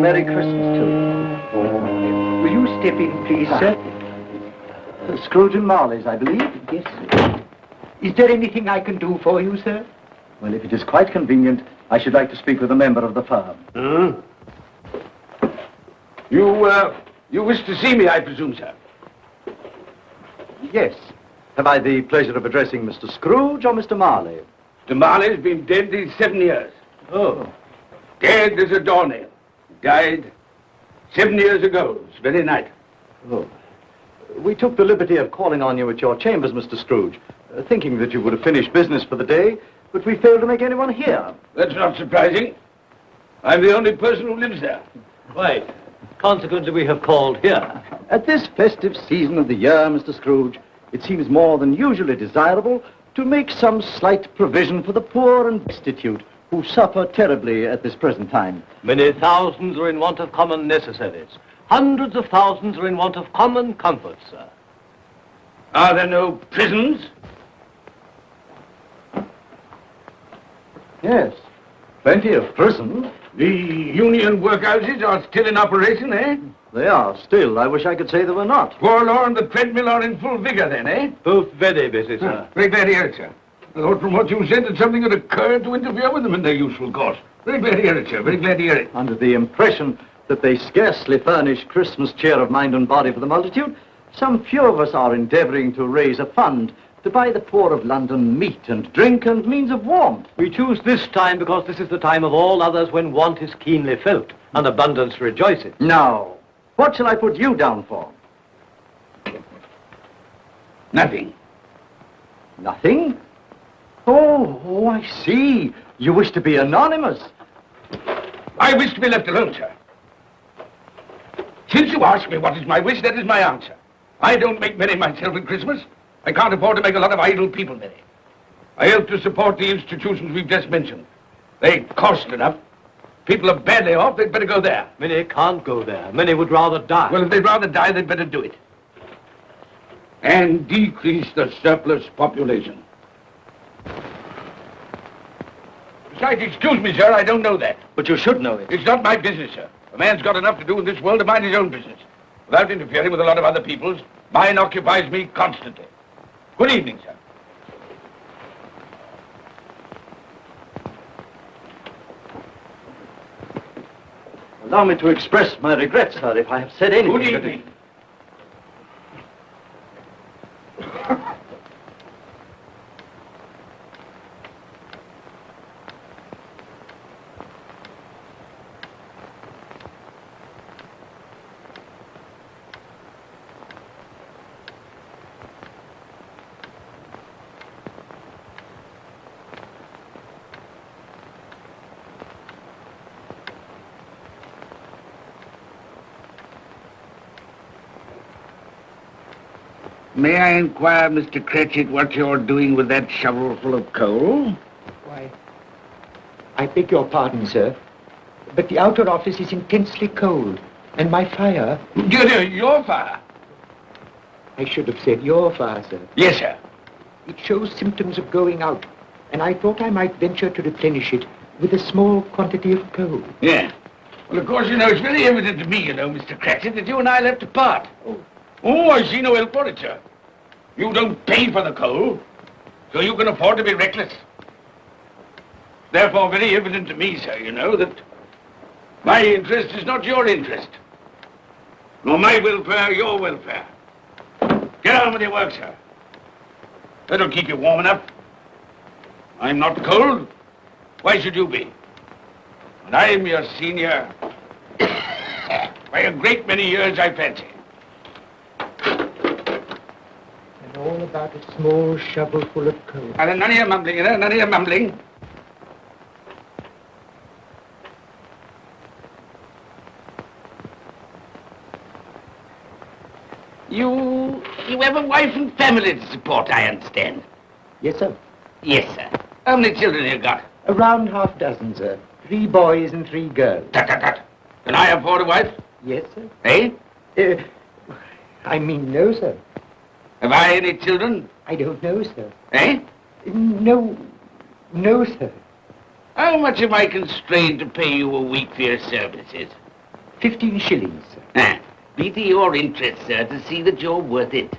Merry Christmas to you. Will you step in, please, sir? Scrooge and Marley's, I believe. Yes, sir. Is there anything I can do for you, sir? Well, if it is quite convenient, I should like to speak with a member of the firm. You wish to see me, I presume, sir? Yes. Have I the pleasure of addressing Mr. Scrooge or Mr. Marley? Mr. Marley's been dead these 7 years. Oh. Dead as a doornail. Died 7 years ago, this very night. Oh. We took the liberty of calling on you at your chambers, Mr. Scrooge, thinking that you would have finished business for the day, but we failed to make anyone here. That's not surprising. I'm the only person who lives there. Right. Consequently, we have called here. At this festive season of the year, Mr. Scrooge, it seems more than usually desirable to make some slight provision for the poor and destitute who suffer terribly at this present time. Many thousands are in want of common necessaries. Hundreds of thousands are in want of common comforts, sir. Are there no prisons? Yes, plenty of prisons. The union workhouses are still in operation, eh? They are still. I wish I could say they were not. Forlorn and the treadmill are in full vigor then, eh? Both very busy, sir. Very glad to hear it, sir. I thought from what you said that something had occurred to interfere with them in their useful course. Very glad to hear it, sir. Very glad to hear it. Under the impression that they scarcely furnish Christmas cheer of mind and body for the multitude, some few of us are endeavouring to raise a fund to buy the poor of London meat and drink and means of warmth. We choose this time because this is the time of all others when want is keenly felt and abundance rejoices. Now, what shall I put you down for? Nothing. Nothing? Oh, I see. You wish to be anonymous. I wish to be left alone, sir. Since you ask me what is my wish, that is my answer. I don't make merry myself at Christmas. I can't afford to make a lot of idle people merry. I help to support the institutions we've just mentioned. They cost enough. People are badly off, they'd better go there. Many can't go there. Many would rather die. Well, if they'd rather die, they'd better do it. And decrease the surplus population. Besides, excuse me, sir, I don't know that. But you should know it. It's not my business, sir. A man's got enough to do in this world to mind his own business. Without interfering with a lot of other people's, mine occupies me constantly. Good evening, sir. Allow me to express my regrets, sir, if I have said anything. Good evening. May I inquire, Mr. Cratchit, what you're doing with that shovel full of coal? Why, I beg your pardon, sir, but the outer office is intensely cold, and my fire... Your fire? I should have said your fire, sir. Yes, sir. It shows symptoms of going out, and I thought I might venture to replenish it with a small quantity of coal. Yeah. Well, of course, it's very evident to me, Mr. Cratchit, that you and I left apart. Oh, Oh, I see no help for it, sir. You don't pay for the coal, so you can afford to be reckless. Therefore, very evident to me, sir, you know, that my interest is not your interest. Nor my welfare, your welfare. Get on with your work, sir. That'll keep you warm enough. I'm not cold. Why should you be? And I'm your senior by a great many years, I fancy. And all about a small shovel full of coal. And none of your mumbling, you know, none of your mumbling. You have a wife and family to support, I understand. Yes, sir. Yes, sir. How many children have you got? Around half dozen, sir. 3 boys and 3 girls. Tut, tut, tut. Can I afford a wife? Yes, sir. Eh? I mean, no, sir. Have I any children? I don't know, sir. Eh? No, sir. How much am I constrained to pay you a week for your services? 15 shillings, sir. Be to your interest, sir, to see that you're worth it.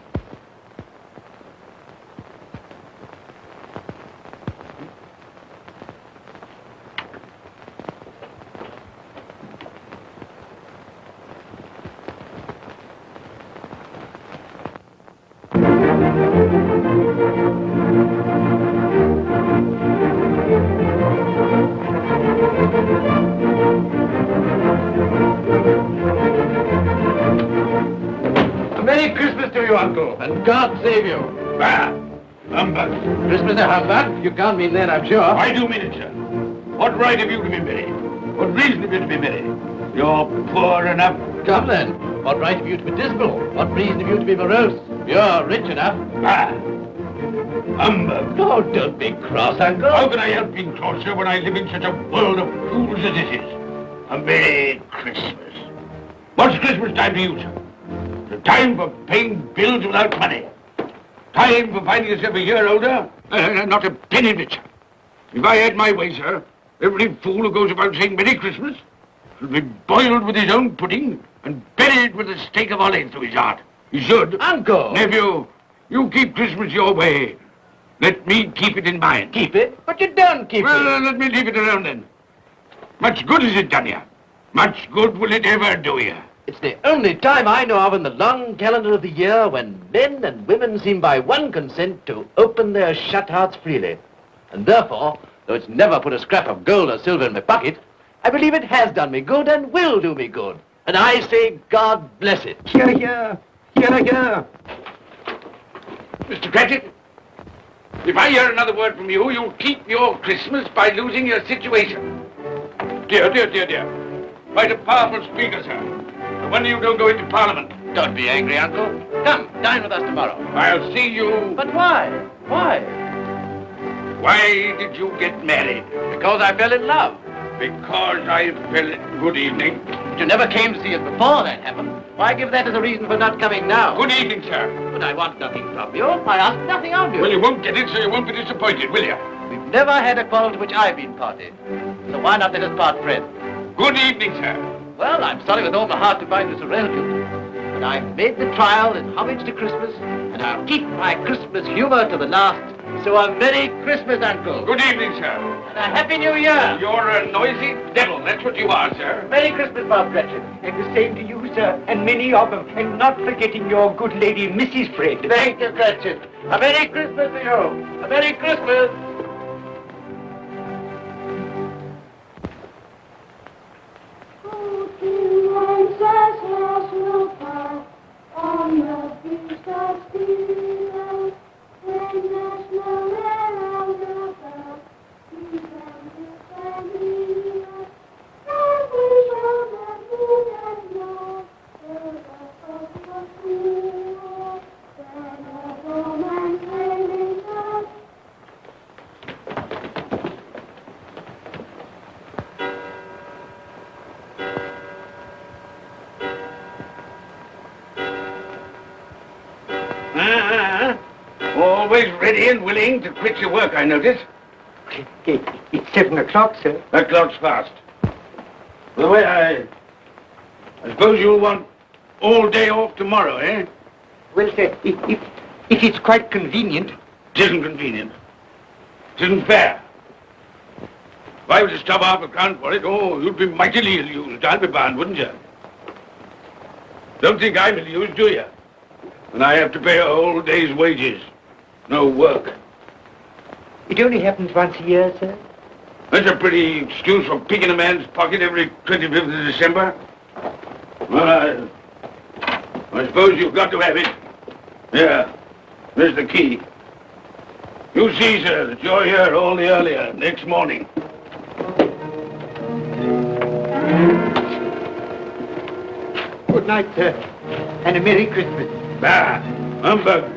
Merry Christmas to you, Uncle, and God save you. Bah! Humbug. Christmas a humbug? You can't mean that, I'm sure. I do mean it, sir. What right have you to be merry? What reason have you to be merry? You're poor enough. Come then. What right have you to be dismal? What reason have you to be morose? You're rich enough. Ah! Humbug. Oh, don't be cross, Uncle. How can I help being cross, sir, when I live in such a world of fools as this is? A Merry Christmas. What's Christmas time to you, sir? The time for paying bills without money. Time for finding yourself a year older? Not a penny richer. If I had my way, sir, every fool who goes about saying Merry Christmas should be boiled with his own pudding and buried with a stake of olive through his heart. He should. Uncle! Nephew, you keep Christmas your way. Let me keep it in mine. Keep it? But you don't keep Well, let me leave it alone then. Much good has it done you? Much good will it ever do you? It's the only time I know of in the long calendar of the year when men and women seem by one consent to open their shut hearts freely. And therefore, though it's never put a scrap of gold or silver in my pocket, I believe it has done me good and will do me good. And I say, God bless it. Hear, hear. Hear, hear. Mr. Cratchit, if I hear another word from you, you'll keep your Christmas by losing your situation. Dear, dear, dear, dear. Quite a powerful speaker, sir. No wonder you don't go into Parliament. Don't be angry, Uncle. Come, dine with us tomorrow. I'll see you... But why? Why? Why did you get married? Because I fell in love. Because I fell... Good evening. But you never came to see us before that happened. Why give that as a reason for not coming now? Good evening, sir. But I want nothing from you. I ask nothing of you. Well, you won't get it, so you won't be disappointed, will you? We've never had a quarrel to which I've been party. So why not let us part friends? Good evening, sir. Well, I'm sorry with all my heart to find this a relative. But I've made the trial in homage to Christmas, and I'll keep my Christmas humor to the last. So a Merry Christmas, Uncle. Good evening, sir. And a Happy New Year. You're a noisy devil, that's what you are, sir. Merry Christmas, Bob Cratchit. And the same to you, sir, and many of them. And not forgetting your good lady, Mrs. Fred. Thank you, Cratchit. A Merry Christmas to you. A Merry Christmas. On the beach of steel, when the snow around the bell, we can defend me, and we shall not move and know, till the folk of school, then a home and sailing us. Always ready and willing to quit your work, I notice. It's 7 o'clock, sir. That clock's fast. By the way, I suppose you'll want all day off tomorrow, eh? Well, sir, if it's quite convenient. It isn't convenient. It isn't fair. If I were to stop half a crown for it, oh, you'd be mightily ill-used, I'll be bound, wouldn't you? Don't think I'm ill-used, do you? And I have to pay a whole day's wages. No work. It only happens once a year, sir. That's a pretty excuse for picking a man's pocket every 25th of December. Well, I suppose you've got to have it. Yeah, there's the key. You see, sir, that you're here all the earlier next morning. Good night, sir, and a Merry Christmas. Bah, humbug.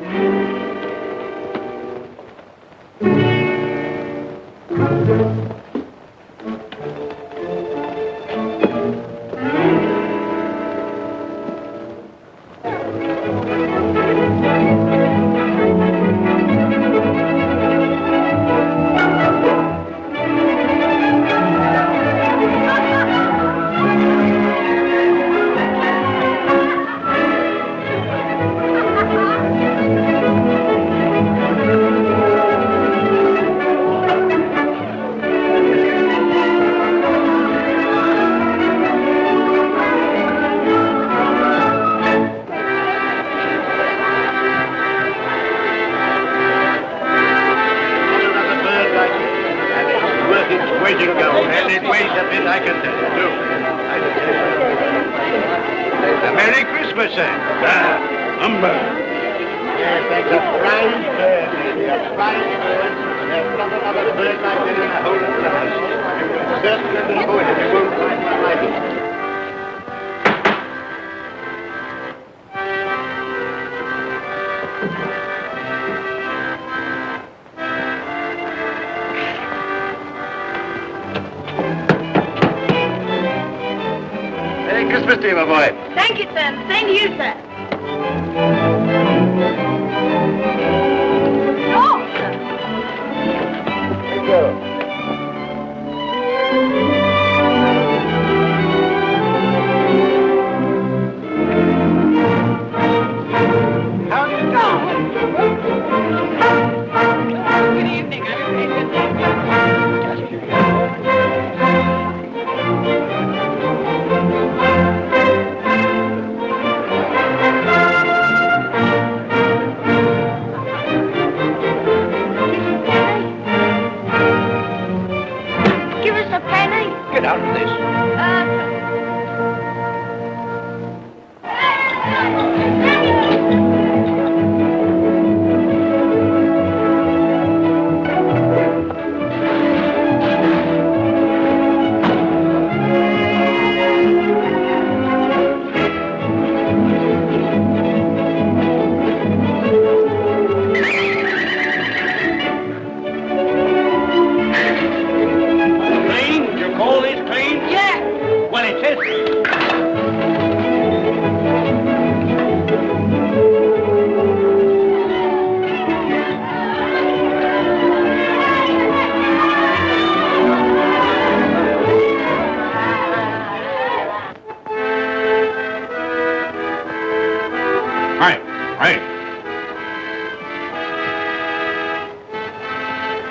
Thank you, sir. Same to you, sir. Oh, sir. Thank you. How do you do? Good evening, everybody. Get out of this.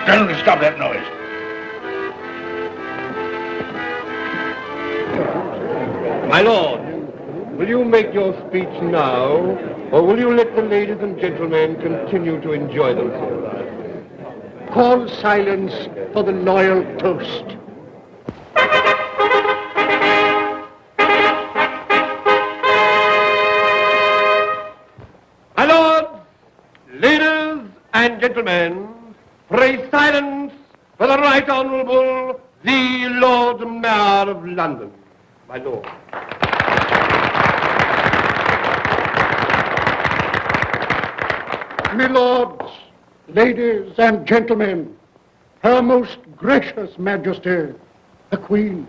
Tell them to stop that noise. My lord, will you make your speech now, or will you let the ladies and gentlemen continue to enjoy themselves? Call silence for the loyal toast. My lords, ladies and gentlemen, pray silence for the Right Honourable the Lord Mayor of London. My lord. My lords, ladies and gentlemen, Her Most Gracious Majesty, the Queen.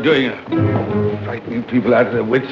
Doing frightening people out of their wits.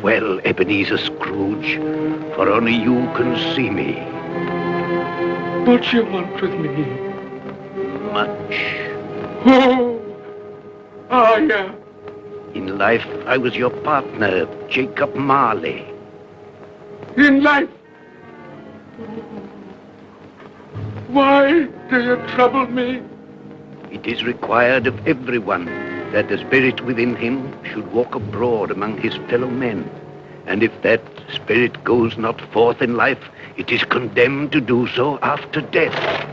well, Ebenezer Scrooge, for only you can see me. What you want with me? Much. Oh, yeah. In life, I was your partner, Jacob Marley. In life? Why do you trouble me? It is required of everyone that the spirit within him should walk abroad among his fellow men. And if that spirit goes not forth in life, it is condemned to do so after death.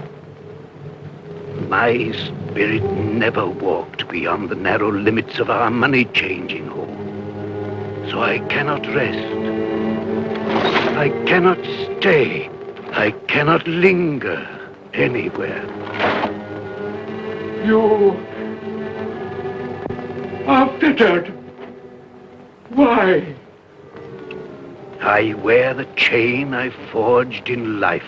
My spirit never walked beyond the narrow limits of our money-changing hall. So I cannot rest. I cannot stay. I cannot linger anywhere. You are fettered. Why? I wear the chain I forged in life.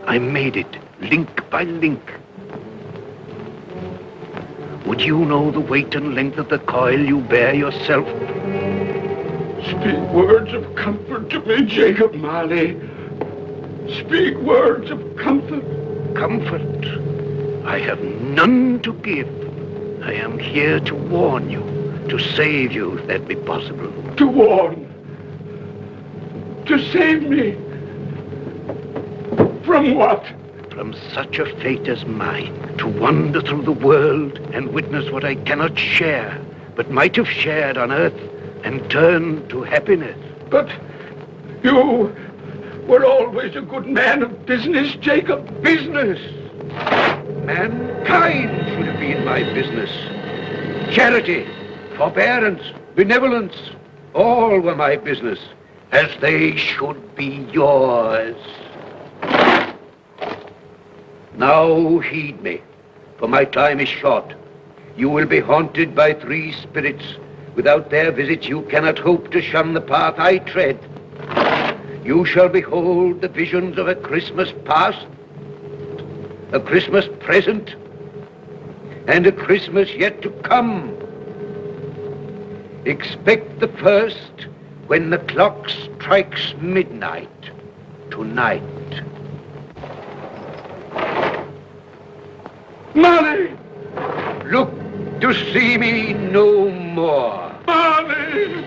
I made it link by link. Would you know the weight and length of the coil you bear yourself? Speak words of comfort to me, Jacob Marley. Speak words of comfort. Comfort? I have none to give. I am here to warn you, to save you, if that be possible. To warn? To save me? From what? From such a fate as mine, to wander through the world and witness what I cannot share, but might have shared on earth and turn to happiness. But you were always a good man of business, Jacob. Business? Mankind should have been my business. Charity, forbearance, benevolence, all were my business, as they should be yours. Now heed me, for my time is short. You will be haunted by 3 spirits. Without their visits, you cannot hope to shun the path I tread. You shall behold the visions of a Christmas past, a Christmas present, and a Christmas yet to come. Expect the first when the clock strikes midnight tonight. Marley! Look to see me no more. Marley!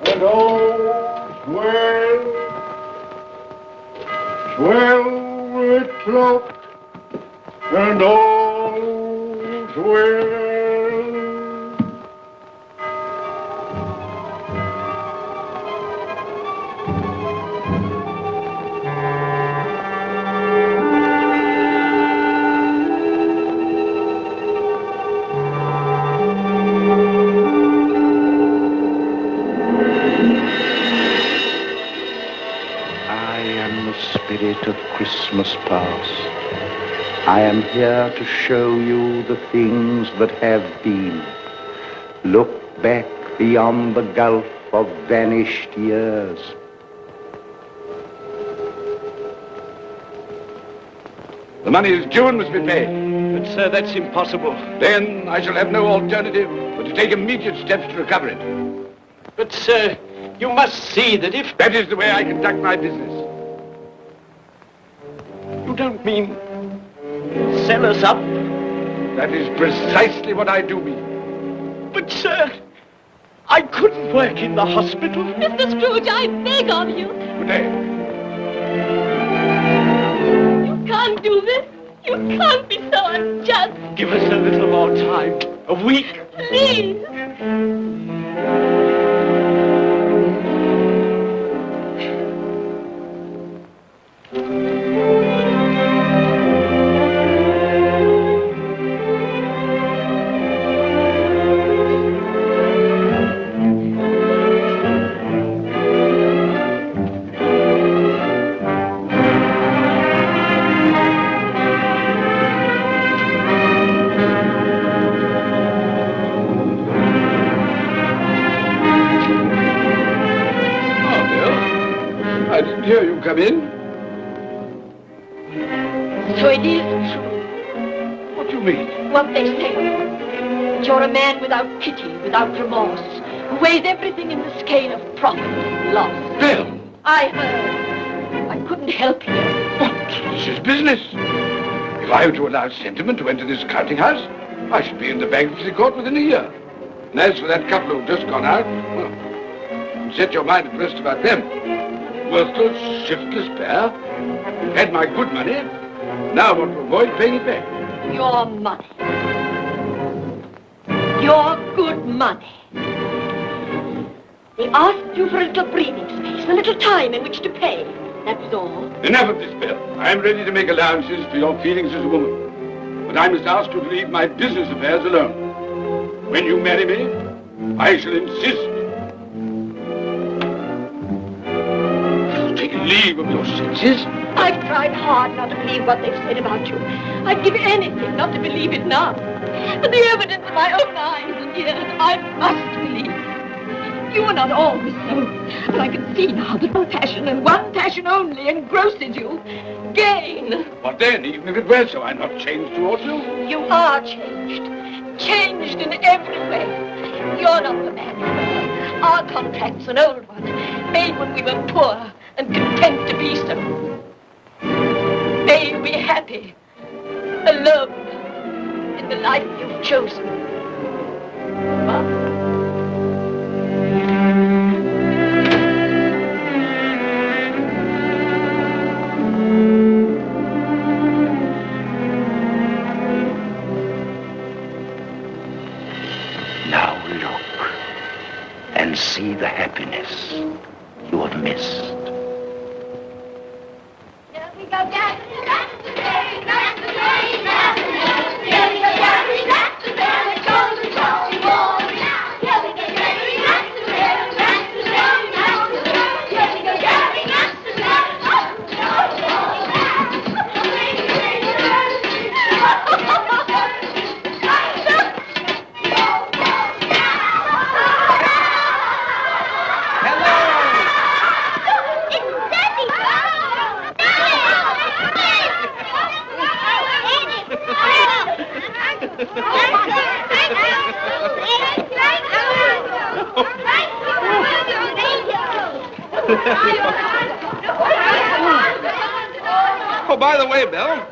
And all's well, with cloak, and all's well. Spirit of Christmas past, I am here to show you the things that have been. Look back beyond the gulf of vanished years. The money is due and must be paid. But, sir, that's impossible. Then I shall have no alternative but to take immediate steps to recover it. But, sir, you must see that if... That is the way I conduct my business. don't mean Sell us up? that is precisely what I do mean. But, sir, I couldn't work in the hospital. Mr. Scrooge, I beg of you. Good day. You can't do this. You can't be so unjust. Give us a little more time. A week. Please. I didn't hear you come in. So it is true, What do you mean? what they say. That you're a man without pity, without remorse, who weighs everything in the scale of profit and loss. Bill! I heard. I couldn't help you. What? This is business. If I were to allow sentiment to enter this counting house, I should be in the bankruptcy court within a year. And as for that couple who've just gone out, well, set your mind at rest about them. Worthless, shiftless pair. Had my good money. Now I want to avoid paying it back. Your money. Your good money. They asked you for a little breathing space, a little time in which to pay. That was all. Enough of this, Bill. I am ready to make allowances for your feelings as a woman. But I must ask you to leave my business affairs alone. When you marry me, I shall insist. Take leave of your senses. I've tried hard not to believe what they've said about you. I'd give anything not to believe it now. But the evidence of my own eyes and ears, I must believe. You are not always so. But I can see now that one passion and one passion only engrosses you. Gain. What then? Even if it were so, I'm not changed towards you. You are changed. Changed in every way. You're not the man you were. Our contract's an old one, made when we were poor and content to be so. May you be happy, alone, in the life you've chosen. Now look and see the happiness you have missed. Here we go, Gary. That's the day, that's the day, that's the day. Here we go, Gary. That's the day, the golden trolley wall. Here we go, Gary. That's the day, that's the day, that's the day. Here we go, Gary. That's the day. Oh, by the way, Bill,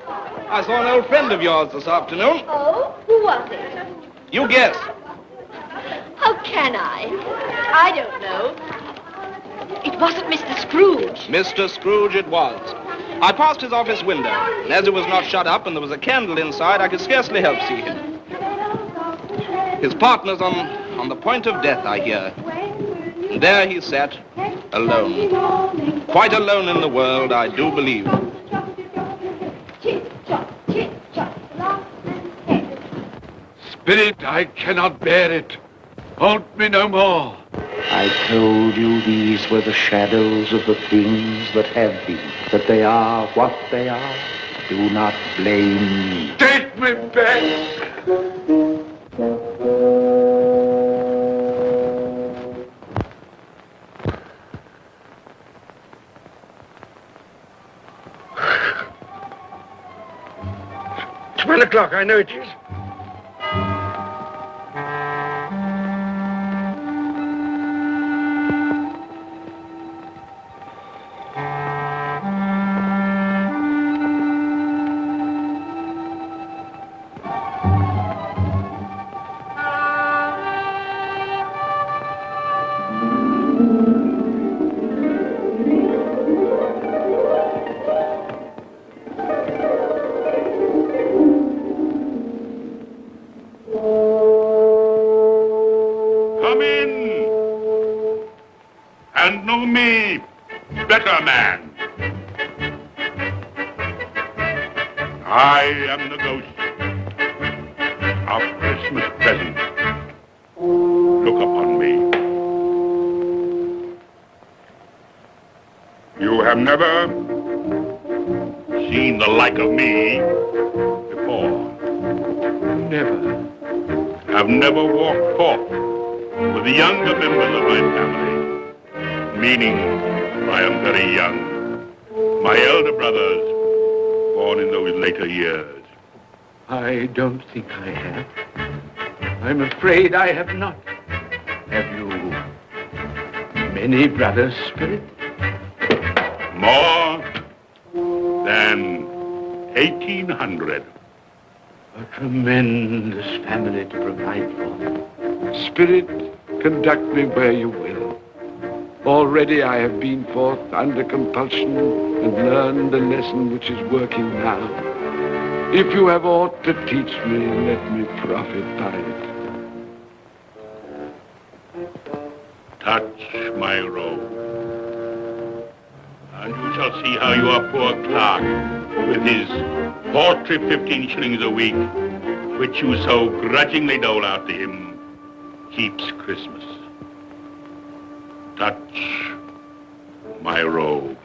I saw an old friend of yours this afternoon. Oh, who was it? You guess. How can I? I don't know. It wasn't Mr. Scrooge. Mr. Scrooge it was. I passed his office window, and as it was not shut up and there was a candle inside, I could scarcely help see him. His partner's on the point of death, I hear. And there he sat, alone. Quite alone in the world, I do believe. Spirit, I cannot bear it. Haunt me no more. I told you these were the shadows of the things that have been, that they are what they are. Do not blame me. Take me back. It's 1 o'clock, I know it is. and know me better man. I am the ghost of Christmas present. Look upon me. You have never seen the like of me before. Never. I've never walked forth with the younger members of my family, meaning I am very young. My elder brothers, born in those later years. I don't think I have. I'm afraid I have not. Have you many brothers, Spirit? More than 1,800. A tremendous family to provide for. Spirit, conduct me where you will. Already I have been forth under compulsion and learned the lesson which is working now. If you have aught to teach me, let me profit by it. Touch my robe, and you shall see how your poor clerk, with his paltry 15 shillings a week, which you so grudgingly dole out to him, keeps Christmas. Touch my robe.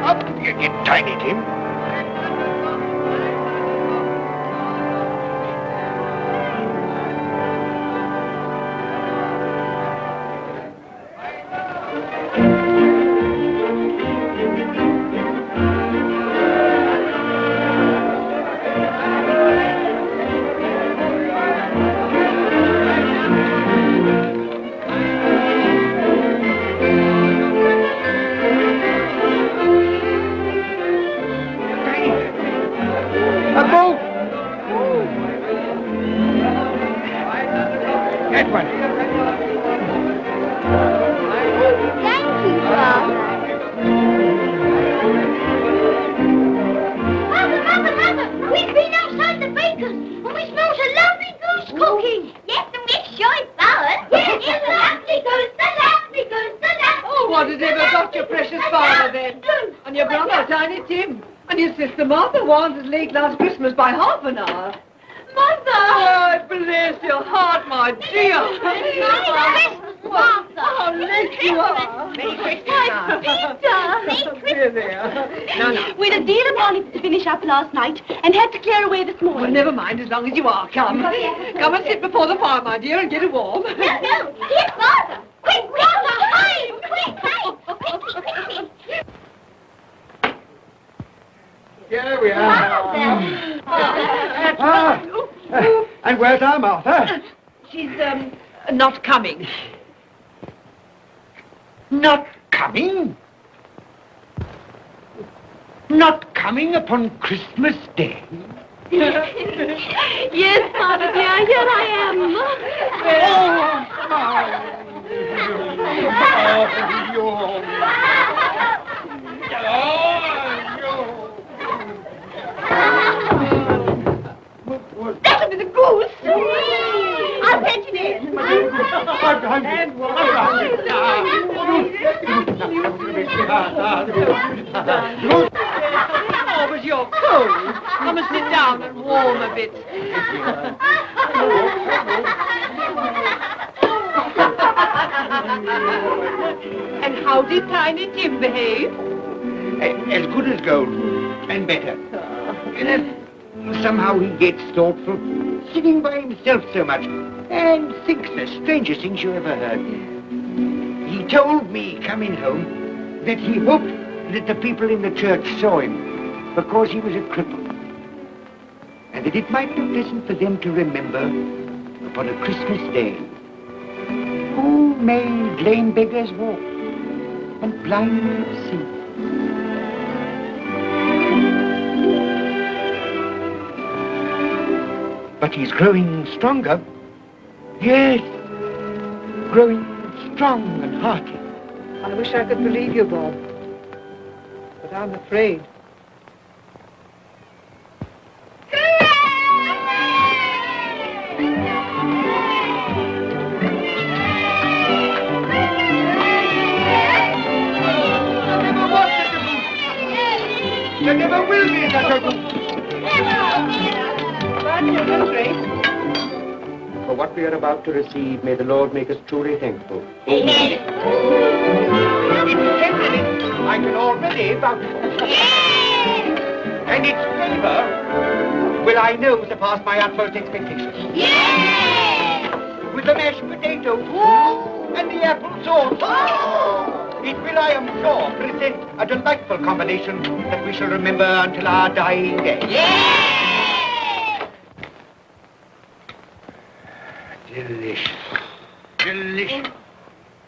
Up you get, Tiny Tim. Late last Christmas by half an hour. Mother! Oh, bless your heart, my dear. Merry Christmas, Mother. How late you are. Merry Christmas, Peter. Merry Christmas. No. We had a deal of money to finish up last night and had to clear away this morning. Well, never mind, as long as you are. Come. Come and sit before the fire, my dear, and get it warm. No. Here's Father. Quick, Father, hide. Quick. Here we are. And where's our Martha? She's, not coming. Not coming? Not coming upon Christmas Day? Yes, Father dear, here I That'll be the goose. I'll fetch it in. Oh, but you're cold. Come and sit down and warm a bit. And how did Tiny Tim behave? As good as gold, and better. Somehow he gets thoughtful, sitting by himself so much, and thinks the strangest things you ever heard. He told me, coming home, that he hoped that the people in the church saw him, because he was a cripple, and that it might be pleasant for them to remember, upon a Christmas day, who made lame beggars walk, and blind men see. But he's growing stronger. Yes, growing strong and hearty. I wish I could believe you, Bob. But I'm afraid. There never will be such a goose. For what we are about to receive, may the Lord make us truly thankful. Amen. Its tenderness I can already vouch for. And its flavor will I know surpass my utmost expectations. With the mashed potato and the apple sauce. It will, I am sure, present a delightful combination that we shall remember until our dying day. Delicious. Delicious.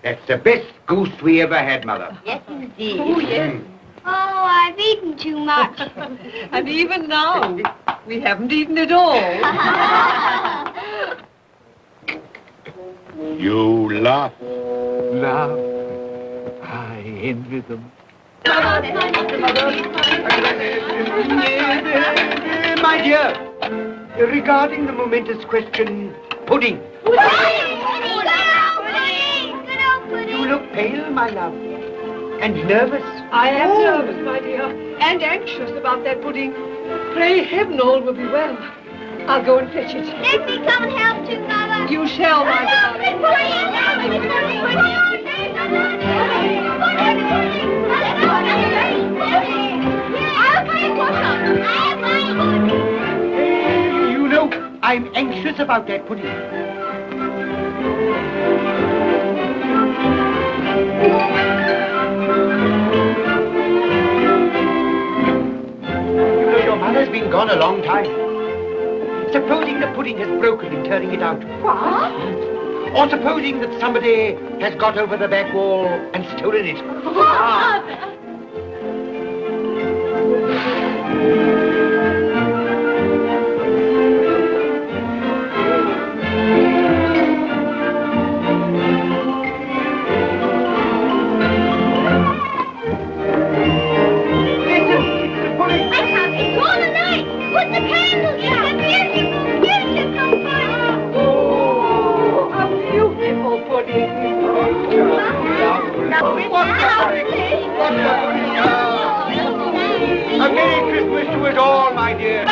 That's the best goose we ever had, Mother. Yes, indeed. Oh, yes. Oh, I've eaten too much. And even now, we haven't eaten it all. You laugh. Laugh. I envy them. My dear, regarding the momentous question, pudding. You look pale, my love, and nervous. I am nervous, my dear, and anxious about that pudding. Pray heaven all will be well. I'll go and fetch it. Let me come and help too, Mother. You shall, my darling. You know, I'm anxious about that pudding. You know, your mother's been gone a long time. Supposing the pudding has broken in turning it out. What? Or supposing that somebody has got over the back wall and stolen it. A Merry Christmas to us all, my dear.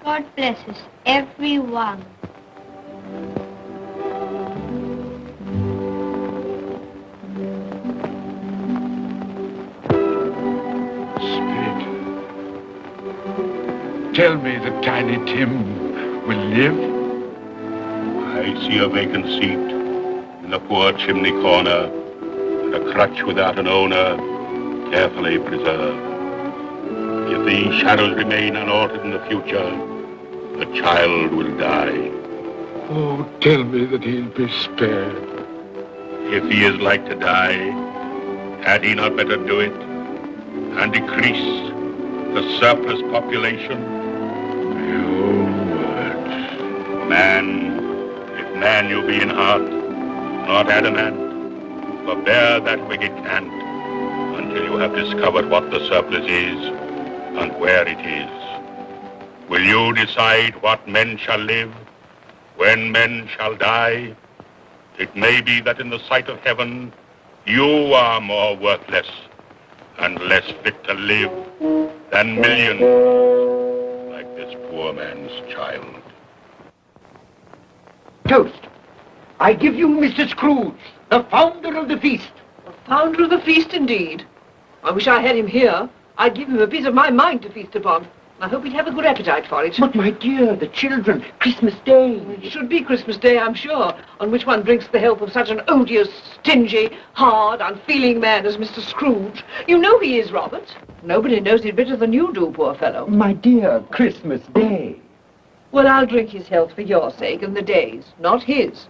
God bless us, everyone. Spirit, tell me that Tiny Tim will live. I see a vacant seat in the poor chimney corner, and a crutch without an owner, carefully preserved. If these shadows remain unaltered in the future, the child will die. Oh, tell me that he'll be spared. If he is like to die, had he not better do it and decrease the surplus population? Your words. Man, if man you be in heart, not adamant, forbear that wicked cant until you have discovered what the surplus is and where it is. Will you decide what men shall live, when men shall die? It may be that in the sight of heaven, you are more worthless and less fit to live than millions like this poor man's child. Toast. I give you Mr. Scrooge, the founder of the feast. The founder of the feast, indeed. I wish I had him here. I'd give him a piece of my mind to feast upon. I hope he'd have a good appetite for it. But, my dear, the children, Christmas Day. It should be Christmas Day, I'm sure, on which one drinks the health of such an odious, stingy, hard, unfeeling man as Mr. Scrooge. You know he is, Robert. Nobody knows it better than you do, poor fellow. My dear, Christmas Day. Well, I'll drink his health for your sake and the day's, not his.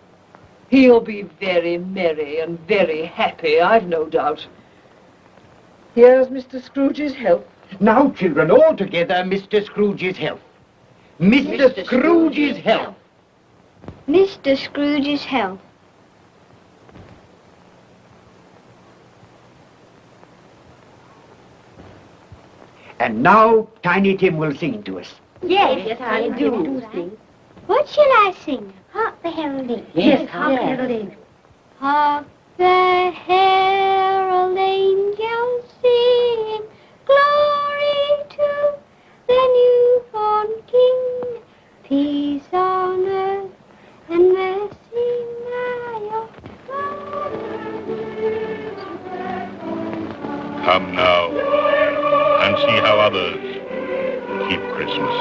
He'll be very merry and very happy, I've no doubt. Here's Mr. Scrooge's health. Now, children, all together, Mr. Scrooge's health. Mr. Scrooge's health. Mr. Scrooge's health. And now Tiny Tim will sing to us. Yes, I do sing. What shall I sing? Hark the heralding. Yes, hark the heralding. Hark the herald angels sing, glory to the newborn King, peace on earth and mercy nigh. Come now and see how others keep Christmas.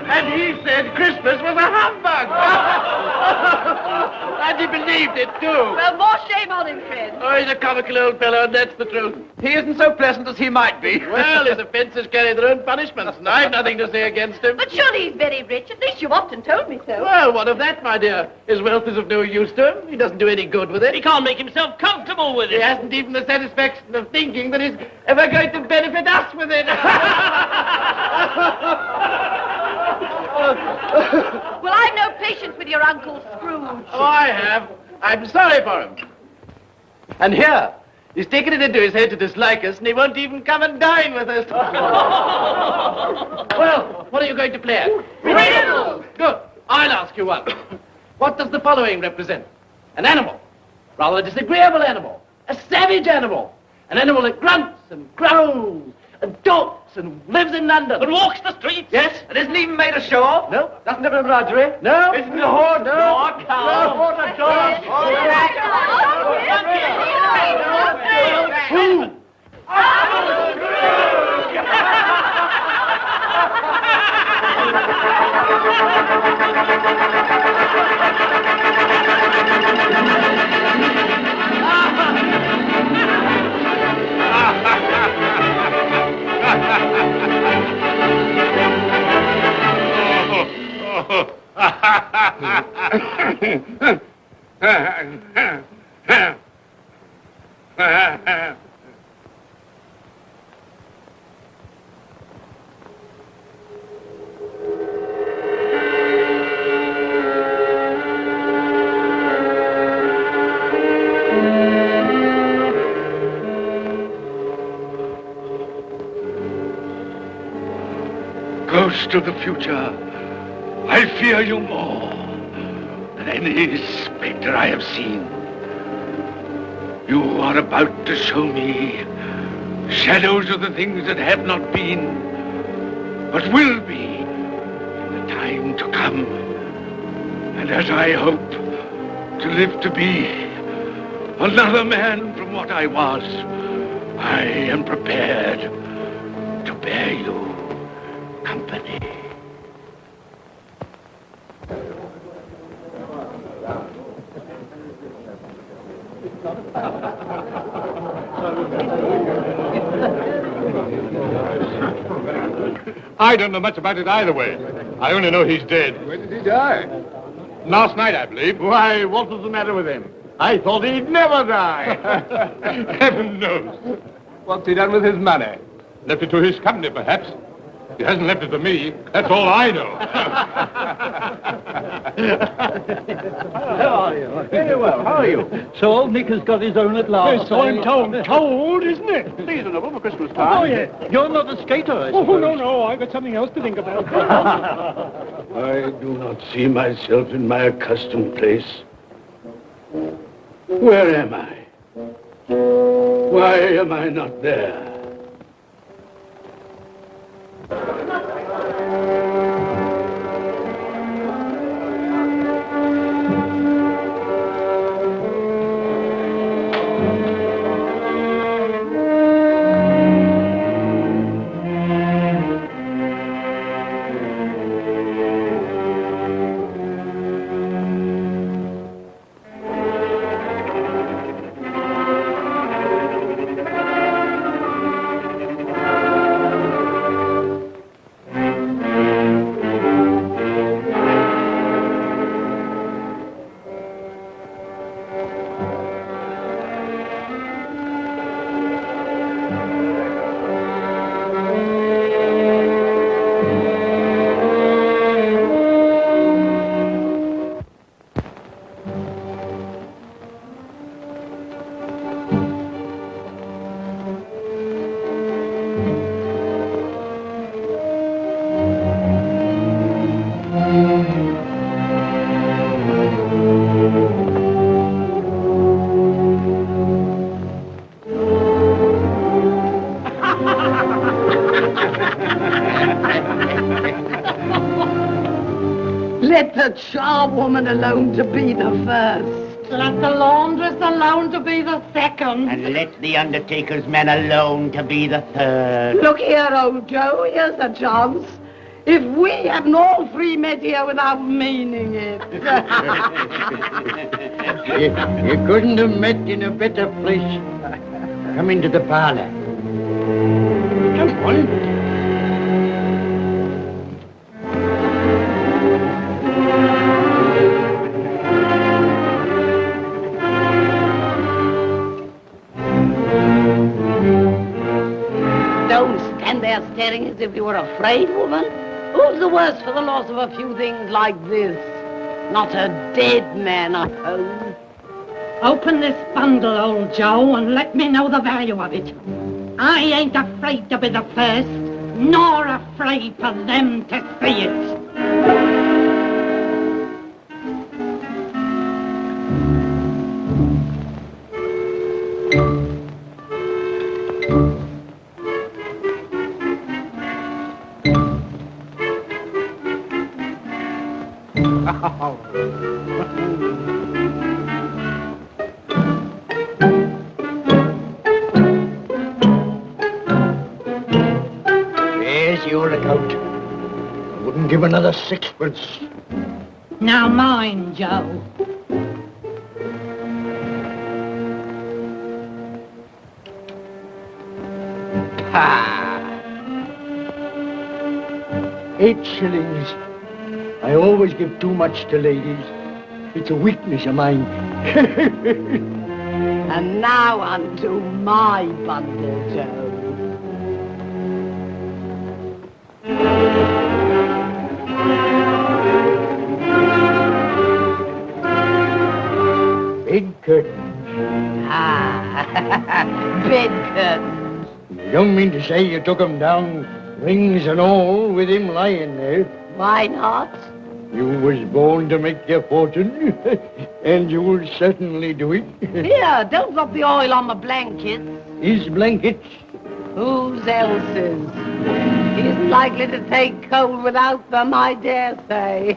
And he said Christmas was a humbug. And he believed it, too. Well, more shame on him, friend. Oh, he's a comical old fellow, and that's the truth. He isn't so pleasant as he might be. Well, his offences carry their own punishments, and I've nothing to say against him. But surely he's very rich. At least you've often told me so. Well, what of that, my dear? His wealth is of no use to him. He doesn't do any good with it. He can't make himself comfortable with He it. hasn't even the satisfaction of thinking that he's ever going to benefit us with it. Well, I've no patience with your Uncle Scrooge. Oh, I have. I'm sorry for him. And here, he's taken it into his head to dislike us, and he won't even come and dine with us. Well, what are you going to play at? Riddles! Good. I'll ask you one. What does the following represent? An animal. Rather a disagreeable animal. A savage animal. An animal that grunts and growls and talks and lives in London. And walks the streets. Yes. And isn't even made a show of? No. Doesn't have a menagerie? No. Isn't a horse? No. No, a cow. No, not a dog. Oh, Who? Ghost of the future, I fear you more than any spectre I have seen. You are about to show me shadows of the things that have not been, but will be in the time to come. And as I hope to live to be another man from what I was, I am prepared to bear you company. I don't know much about it either way. I only know he's dead. When did he die? Last night, I believe. Why, what was the matter with him? I thought he'd never die. Heaven knows. What's he done with his money? Left it to his company, perhaps. He hasn't left it to me. That's all I know. How are you? Very well. How are you? So old Nick has got his own at last. Yes, so I'm told. Told, isn't it? Seasonable for Christmas time. Oh, yeah. You're not a skater, I Oh, suppose. no, I've got something else to think about. I do not see myself in my accustomed place. Where am I? Why am I not there? Let the charwoman alone to be the first. Let the laundress alone to be the second. And let the undertaker's man alone to be the third. Look here, old Joe, here's a chance. If we haven't all three met here without meaning it. You couldn't have met in a better place. Come into the parlor. Come on. Don't stand there staring as if you were afraid, woman. Who's the worse for the loss of a few things like this? Not a dead man, I hope. Open this bundle, old Joe, and let me know the value of it. I ain't afraid to be the first, nor afraid for them to see it. There's your account. I wouldn't give another sixpence. Now mind, Joe. Ah. 8 shillings. I always give too much to ladies. It's a weakness of mine. And now unto my bundle, Joe. Bed curtains. Ah, bed curtains. You don't mean to say you took 'em down, rings and all, with him lying there? Why not? You was born to make your fortune, and you'll certainly do it. Here, don't drop the oil on the blankets. His blankets? Whose else's? He isn't likely to take cold without them, I dare say.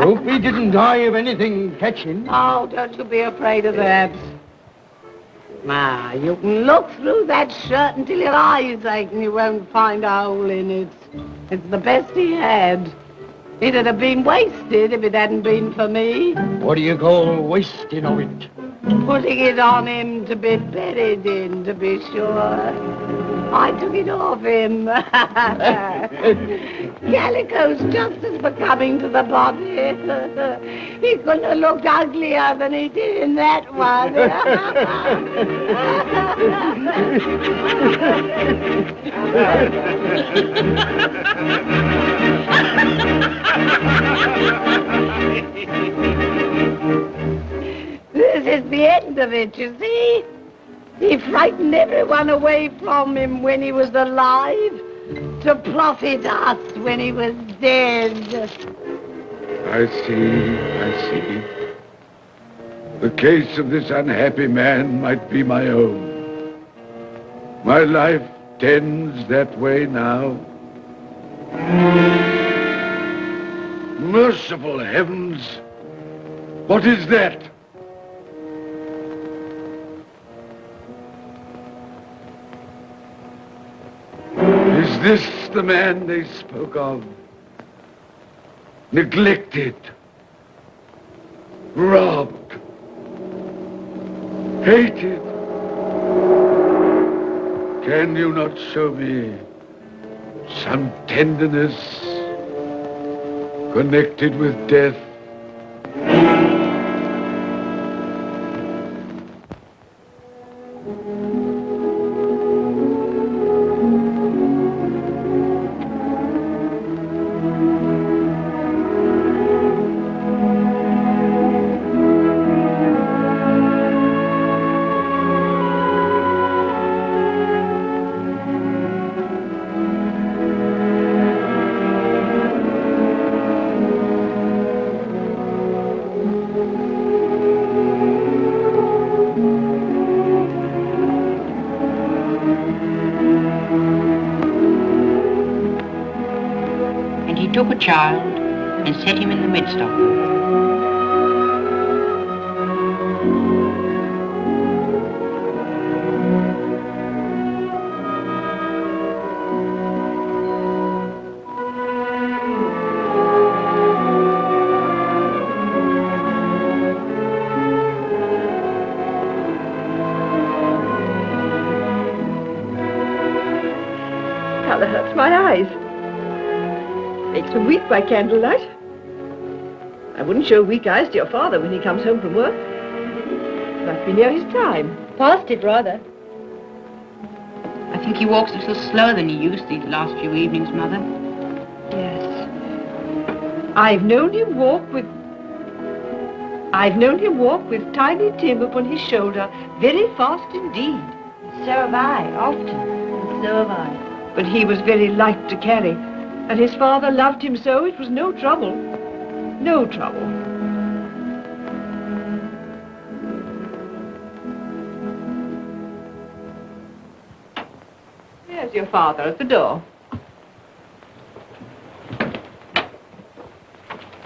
Hope he didn't die of anything catching. Oh, don't you be afraid of that. Now, you can look through that shirt until your eyes ache and you won't find a hole in it. It's the best he had. It'd have been wasted if it hadn't been for me. What do you call wasting of it? Putting it on him to be buried in, to be sure. I took it off him. Calico's just as becoming to the body. He couldn't have looked uglier than he did in that one. This is the end of it, you see. He frightened everyone away from him when he was alive, to profit us when he was dead. I see. The case of this unhappy man might be my own. My life tends that way now. Merciful heavens! What is that? Is this the man they spoke of? Neglected, robbed, hated. Can you not show me some tenderness connected with death? Took a child and set him in the midst of them. Colour hurts my eyes. Makes me weak by candlelight. I wouldn't show weak eyes to your father when he comes home from work. Might be near his time. Past it, rather. I think he walks a little slower than he used these last few evenings, Mother. Yes. I've known him walk with Tiny Tim upon his shoulder, very fast indeed. So have I, often. And so have I. But he was very light to carry. And his father loved him so, it was no trouble. No trouble. There's your father at the door.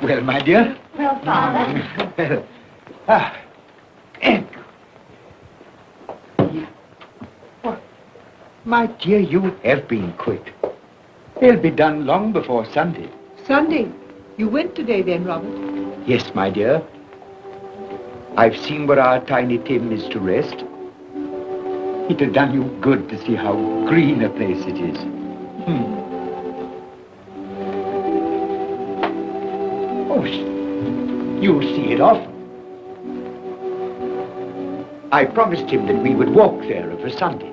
Well, my dear. Well, Father. My dear, you have been quick. They'll be done long before Sunday. Sunday? You went today then, Robert? Yes, my dear. I've seen where our Tiny Tim is to rest. It had done you good to see how green a place it is. Oh, you'll see it often. I promised him that we would walk there of a Sunday.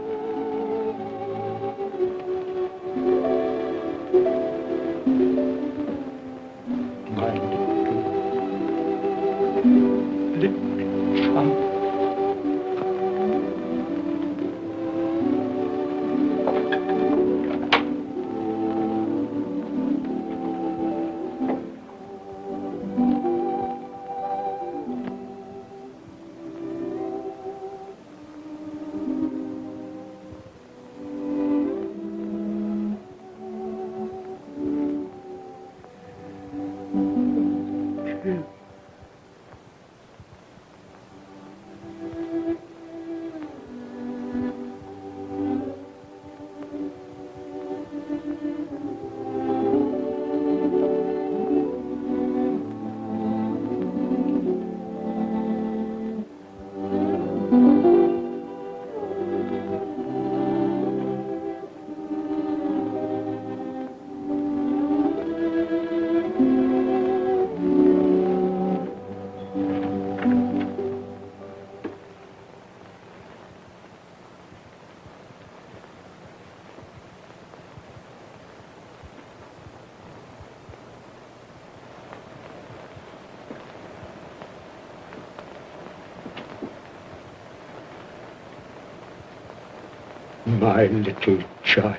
My little child.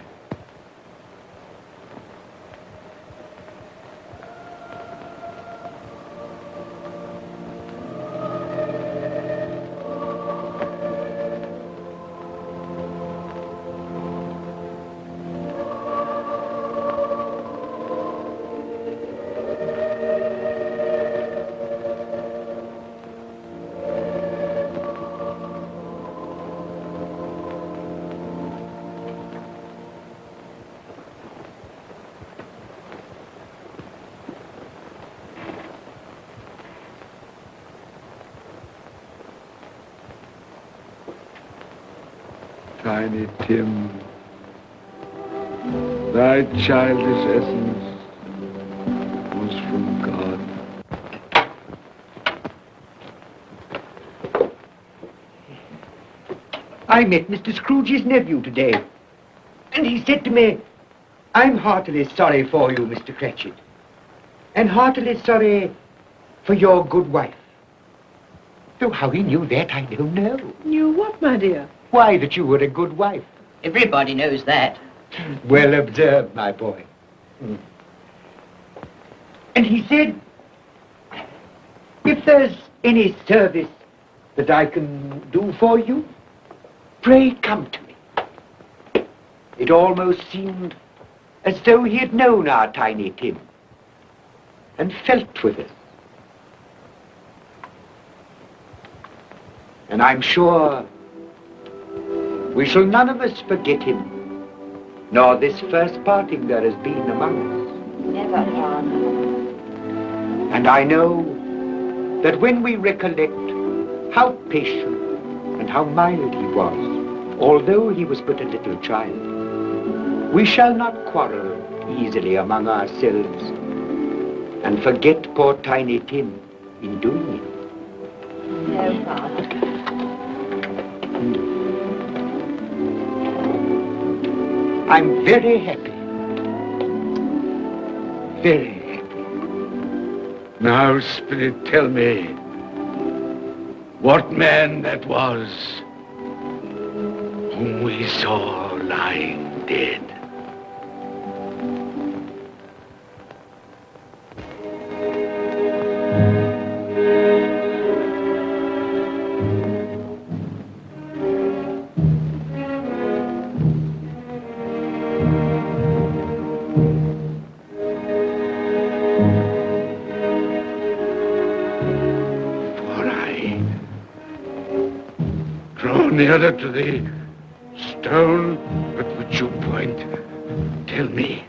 Tiny Tim, thy childish essence was from God. I met Mr. Scrooge's nephew today, and he said to me, I'm heartily sorry for you, Mr. Cratchit, and heartily sorry for your good wife. Though how he knew that, I don't know. Knew what, my dear? Why, that you were a good wife. Everybody knows that. Well observed, my boy. And he said, if there's any service that I can do for you, pray come to me. It almost seemed as though he had known our Tiny Tim and felt with us. And I'm sure we shall none of us forget him, nor this first parting there has been among us. Never, Father. And I know that when we recollect how patient and how mild he was, although he was but a little child, we shall not quarrel easily among ourselves and forget poor Tiny Tim in doing it. No, Father. I'm very happy. Very happy. Now, Spirit, tell me what man that was whom we saw lying dead. Nearer to the stone at which you point. Tell me,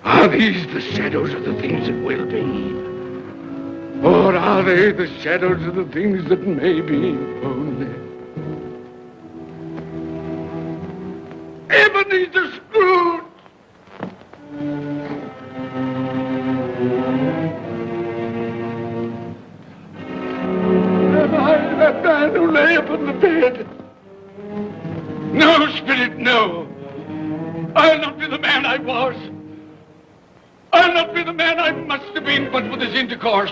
are these the shadows of the things that will be? Or are they the shadows of the things that may be only? Ebenezer Scrooge! That man who lay upon the bed. No, Spirit, no. I'll not be the man I was. I'll not be the man I must have been but for this intercourse.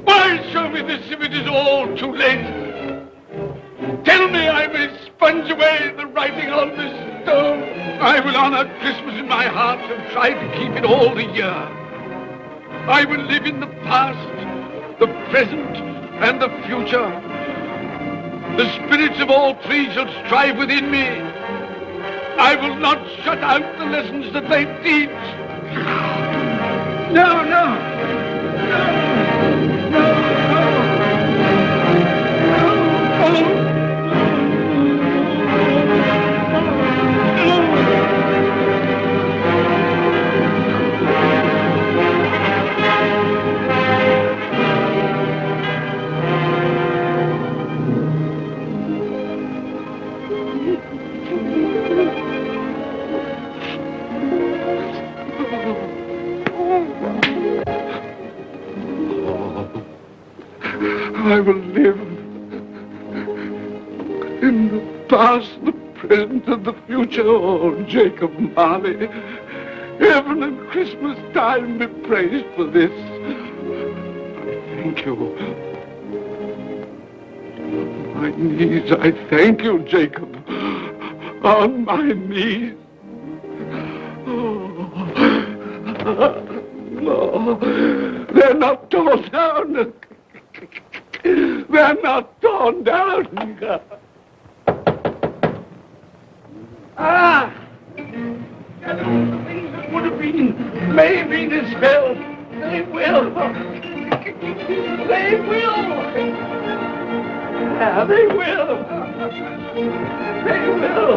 Why show me this if it is all too late? Tell me I may sponge away the writing on this stone. I will honor Christmas in my heart and try to keep it all the year. I will live in the past, the present, and the future. The spirits of all three shall strive within me. I will not shut out the lessons that they teach. No, no. No, no, no. No, no. I will live in the past, the present, and the future. Oh, Jacob Marley, heaven and Christmas time be praised for this. I thank you. my knees, I thank you, Jacob. On my knees. No, they're not torn down. They're not torn down. Ah! Things that would have been may have been dispelled. They will. They will. Yeah, they will. They will.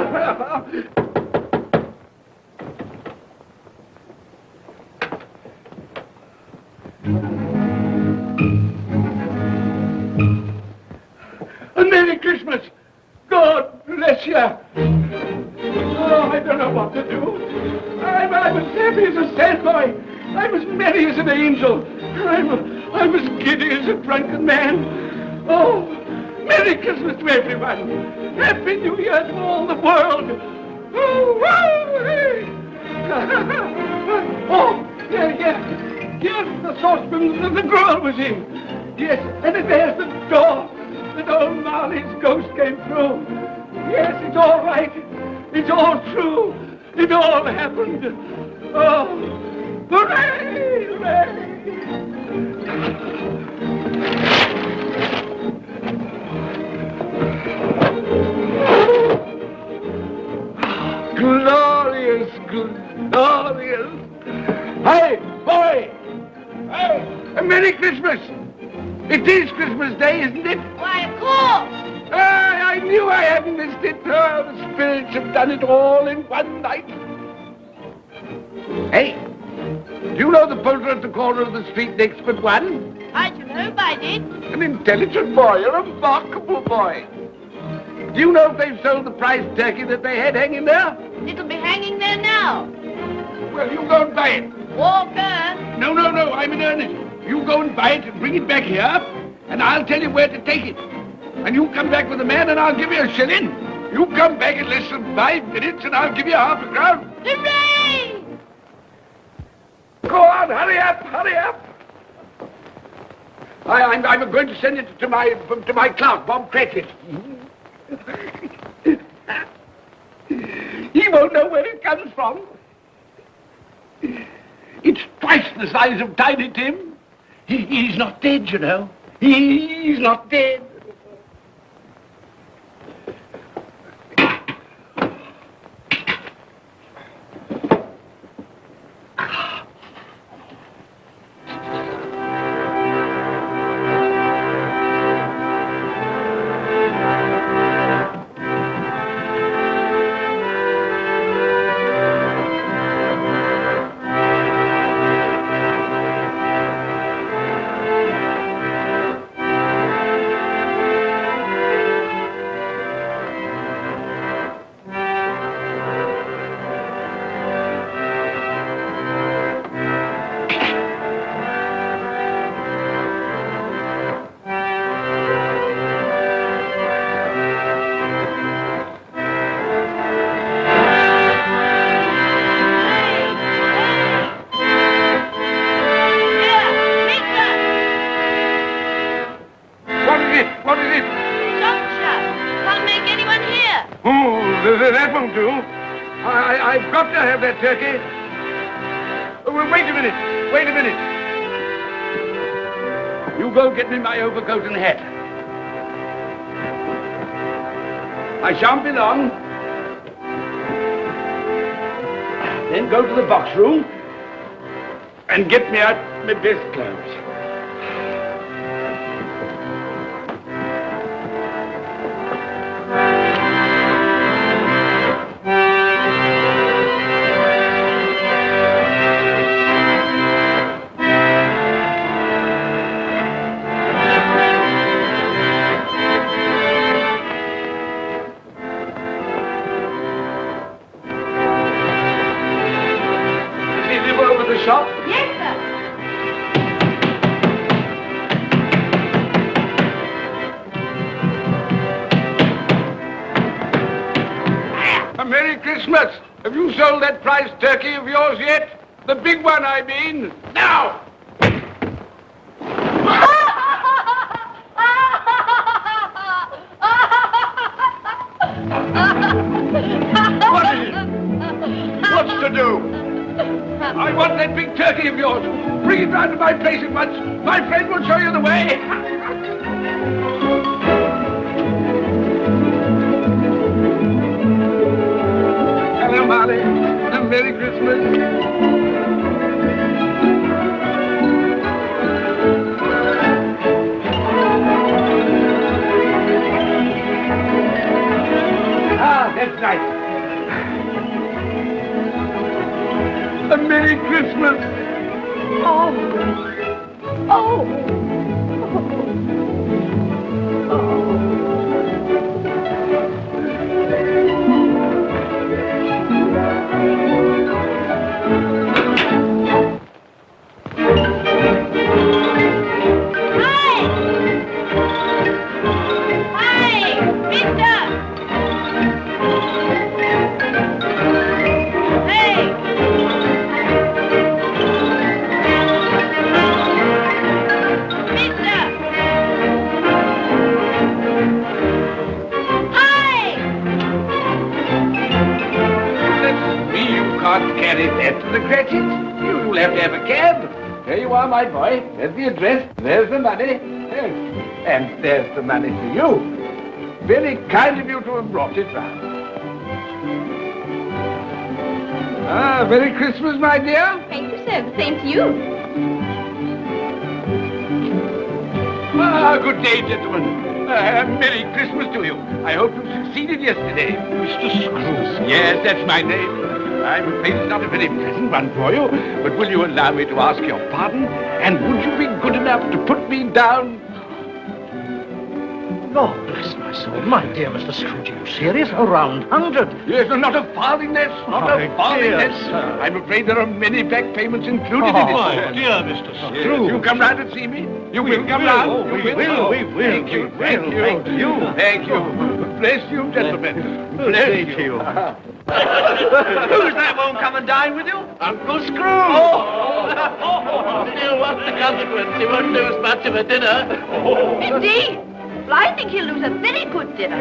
A Merry Christmas! God bless you! Oh, I don't know what to do. I'm as happy as a sandboy. I'm as merry as an angel. I'm as giddy as a drunken man. Oh, Merry Christmas to everyone. Happy New Year to all the world. Oh, hey. Oh, yeah. Here's the saucepan that the girl was in. Yes, and there's the door that old Marley's ghost came through. Yes, it's all right. It's all true. It all happened. Oh, hooray, hooray. Glorious, glorious. Hey, boy! Hey, a Merry Christmas! It is Christmas Day, isn't it? Why, of course! I knew I hadn't missed it. Oh, the spirits have done it all in one night. Hey, do you know the poulterer at the corner of the street next but one? I should hope I did. An intelligent boy, a remarkable boy. Do you know if they've sold the prize turkey that they had hanging there? It'll be hanging there now. Well, you go and buy it. Walker! No, I'm in earnest. You go and buy it and bring it back here, and I'll tell you where to take it. And you come back with the man, and I'll give you a shilling. You come back in less than 5 minutes, and I'll give you half a crown. Hooray! Go on, hurry up, hurry up. I'm going to send it to my clerk, Bob Cratchit. He won't know where it comes from. It's twice the size of Tiny Tim. He's not dead, you know. He's not dead. That won't do. I've got to have that turkey. Well, wait a minute. You go get me my overcoat and hat. I shan't be long. Then go to the box room and get me out my best clothes. Shop? Yes, sir. A Merry Christmas! Have you sold that prize turkey of yours yet? The big one, I mean. Now! what's to do. I want that big turkey of yours. Bring it round to my place at once. My friend will show you the way. Hello, Marley. And Merry Christmas. That's right. A Merry Christmas. Oh. Oh. Carry that to the Cratchits. You'll have to have a cab. There you are, my boy. There's the address. There's the money. And there's the money for you. Very kind of you to have brought it round. Ah, Merry Christmas, my dear. Thank you, sir. The same to you. Ah, good day, gentlemen. Merry Christmas to you. I hope you succeeded yesterday. Mr. Scrooge. Yes, that's my name. I'm afraid it's not a very pleasant one for you, but will you allow me to ask your pardon? And would you be good enough to put me down? Lord bless my soul, my dear Mr. Scrooge, are you serious? A round 100? Yes, not a farthing less, not a farthing less. I'm afraid there are many back payments included in it. My dear Mr. Scrooge. Yes, you come round and see me. You will come round. Oh, we will. Thank you, thank you. Thank you. Thank you. Bless you, gentlemen. Bless you. Who's that won't come and dine with you? Uncle Scrooge! Oh! Still, what's the consequence? He won't lose much of a dinner. Indeed. Well, I think he'll lose a very good dinner.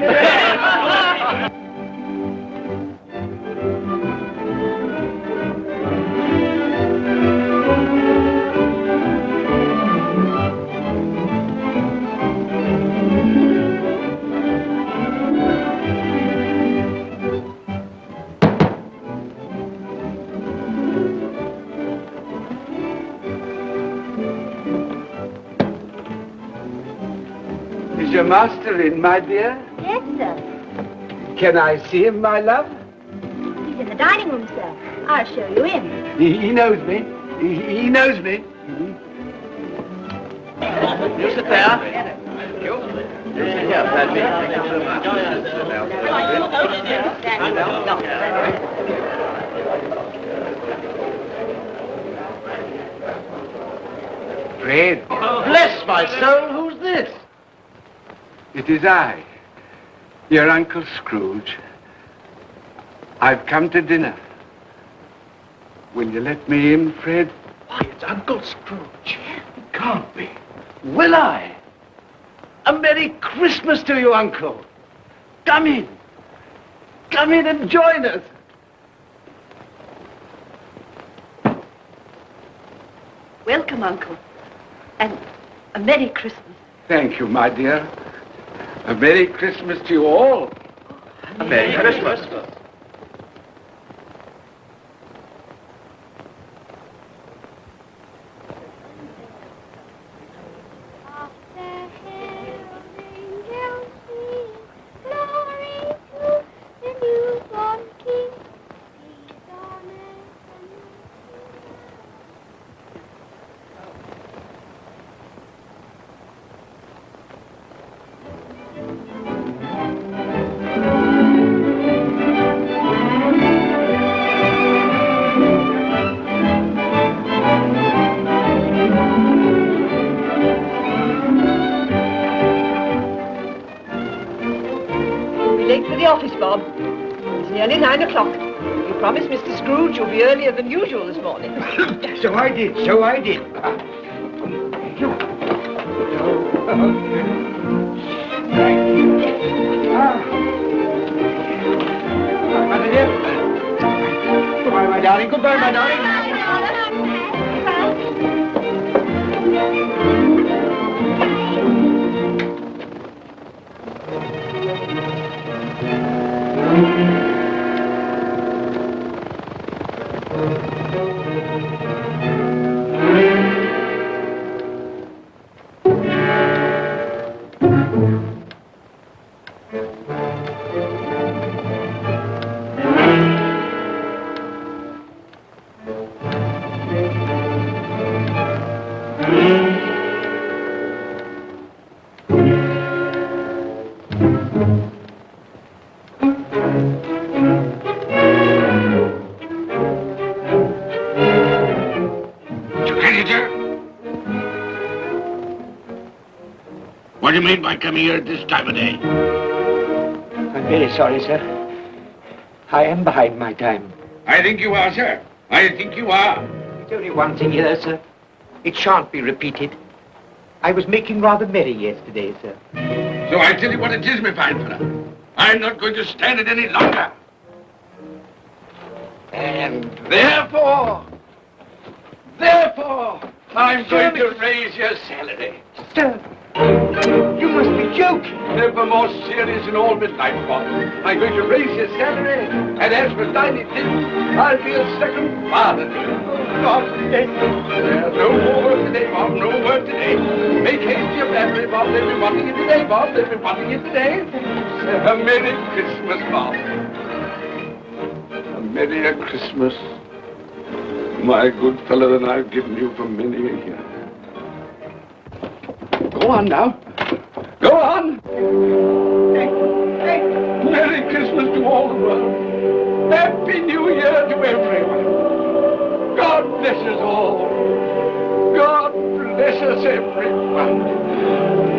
Is your master in, my dear? Yes, sir. Can I see him, my love? He's in the dining room, sir. I'll show you in. He knows me. He knows me. You sit there. Thank you. Here, Paddy. Thank you so much. Fred. Bless my soul, who's this? It is I, your Uncle Scrooge. I've come to dinner. Will you let me in, Fred? Why, it's Uncle Scrooge. It can't be. Will I? A Merry Christmas to you, Uncle. Come in. Come in and join us. Welcome, Uncle. And a Merry Christmas. Thank you, my dear. A Merry Christmas to you all. A Merry Christmas. Bob. It's nearly 9 o'clock. You promised Mr. Scrooge you'll be earlier than usual this morning. So I did, so I did. Thank you. Goodbye, my darling. Goodbye, my darling. What do you mean by coming here at this time of day? I'm very sorry, sir. I am behind my time. I think you are, sir. I think you are. There's only one thing here, sir. It shan't be repeated. I was making rather merry yesterday, sir. So I tell you what it is, my fine fellow. I'm not going to stand it any longer. And therefore, I'm going to raise your salary. Sir, you must be joking. Never more serious in all my life, Bob. I'm going to raise your salary, and as for dining in, I'll be a second father to you. God bless you. No more work today, Bob. No work today. Make haste to your family, Bob. They'll be wanting you today, Bob. They'll be wanting you today. A Merry Christmas, Bob. A merrier Christmas, my good fellow, than I've given you for many a year. Go on now. Go on. Merry Christmas to all the world. Happy New Year to everyone. God bless us all. God bless us everyone.